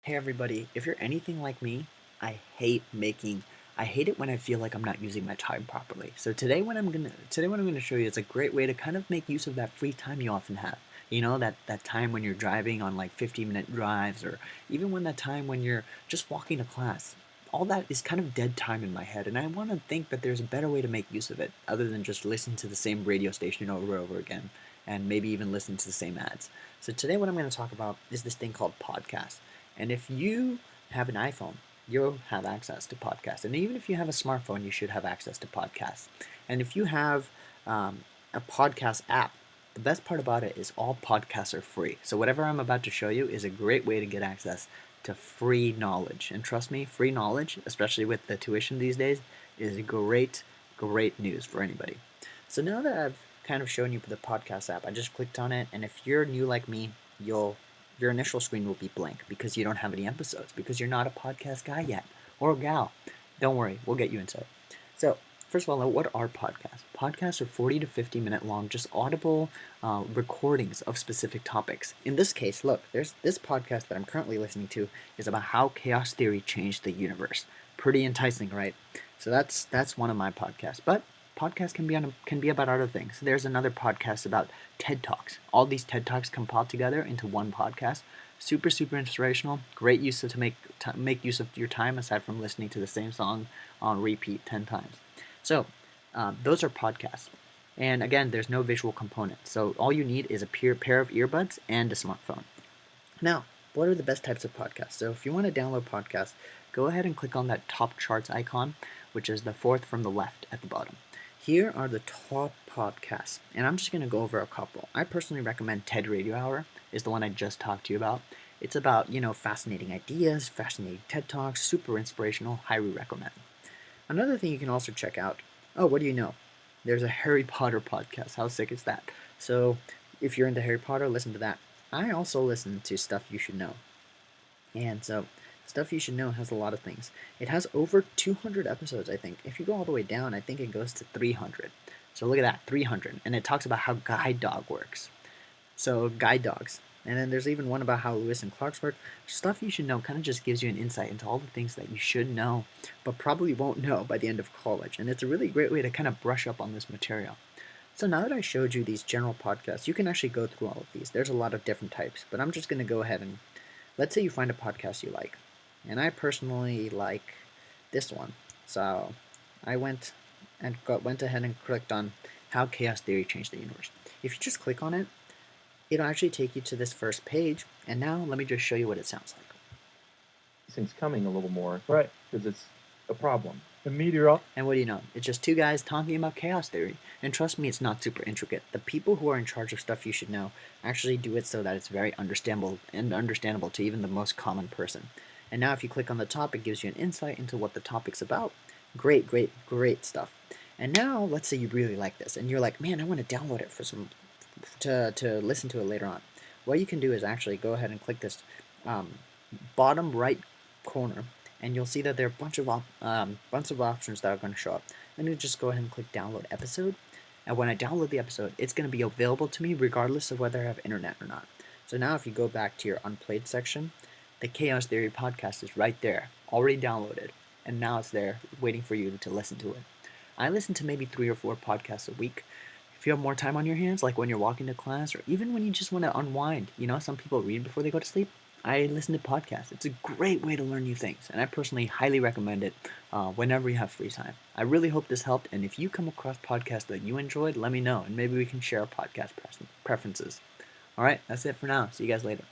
Hey everybody, if you're anything like me, I hate making I hate it when I feel like I'm not using my time properly. So today what I'm gonna show you is a great way to kind of make use of that free time you often have. You know, that time when you're driving on like 15-minute drives, or even when that time when you're just walking to class. All that is kind of dead time in my head, and I want to think that there's a better way to make use of it other than just listen to the same radio station over and over again and maybe even listen to the same ads. So today what I'm going to talk about is this thing called podcast. And if you have an iPhone, you'll have access to podcasts. And even if you have a smartphone, you should have access to podcasts. And if you have a podcast app, the best part about it is all podcasts are free. So whatever I'm about to show you is a great way to get access to free knowledge. And trust me, free knowledge, especially with the tuition these days, is great news for anybody. So now that I've kind of shown you the podcast app, I just clicked on it. And if you're new like me, your initial screen will be blank because you don't have any episodes, because you're not a podcast guy yet, or gal. Don't worry, we'll get you into it. So, first of all, what are podcasts? Podcasts are 40 to 50-minute long, just audible recordings of specific topics. In this case, look, there's this podcast that I'm currently listening to is about how chaos theory changed the universe. Pretty enticing, right? So that's one of my podcasts. But podcasts can be about other things. There's another podcast about TED Talks. All these TED Talks compiled together into one podcast. Super inspirational. Great use to make use of your time aside from listening to the same song on repeat 10 times. So those are podcasts. And again, there's no visual component. So all you need is a pair of earbuds and a smartphone. Now, what are the best types of podcasts? So if you want to download podcasts, go ahead and click on that top charts icon, which is the fourth from the left at the bottom. Here are the top podcasts, and I'm just going to go over a couple. I personally recommend TED Radio Hour, is the one I just talked to you about. It's about, fascinating ideas, fascinating TED Talks, super inspirational, highly recommend. Another thing you can also check out, oh, what do you know? There's a Harry Potter podcast. How sick is that? So if you're into Harry Potter, listen to that. I also listen to Stuff You Should Know. And so, Stuff You Should Know has a lot of things. It has over 200 episodes, I think. If you go all the way down, I think it goes to 300. So look at that, 300. And it talks about how guide dog works. So, guide dogs. And then there's even one about how Lewis and Clark's work. Stuff You Should Know kind of just gives you an insight into all the things that you should know, but probably won't know by the end of college. And it's a really great way to kind of brush up on this material. So now that I showed you these general podcasts, you can actually go through all of these. There's a lot of different types, but I'm just going to go ahead and let's say you find a podcast you like. And I personally like this one. So I went ahead and clicked on how chaos theory changed the universe. If you just click on it, it'll actually take you to this first page. And now let me just show you what it sounds like. Things coming a little more, right? Because it's a problem. And what do you know? It's just two guys talking about chaos theory. And trust me, it's not super intricate. The people who are in charge of Stuff You Should Know actually do it so that it's very understandable to even the most common person. And now if you click on the top, it gives you an insight into what the topic's about. Great stuff. And now let's say you really like this and you're like, man, I want to download it to listen to it later on. What you can do is actually go ahead and click this bottom right corner, and you'll see that there are a bunch of options that are going to show up. Then you just go ahead and click download episode, and when I download the episode, it's going to be available to me regardless of whether I have internet or not. So now if you go back to your unplayed section, the Chaos Theory podcast is right there, already downloaded, and now it's there waiting for you to listen to it. I listen to maybe 3 or 4 podcasts a week. If you have more time on your hands, like when you're walking to class, or even when you just want to unwind, some people read before they go to sleep. I listen to podcasts. It's a great way to learn new things, and I personally highly recommend it whenever you have free time. I really hope this helped, and if you come across podcasts that you enjoyed, let me know, and maybe we can share our podcast preferences. All right, that's it for now. See you guys later.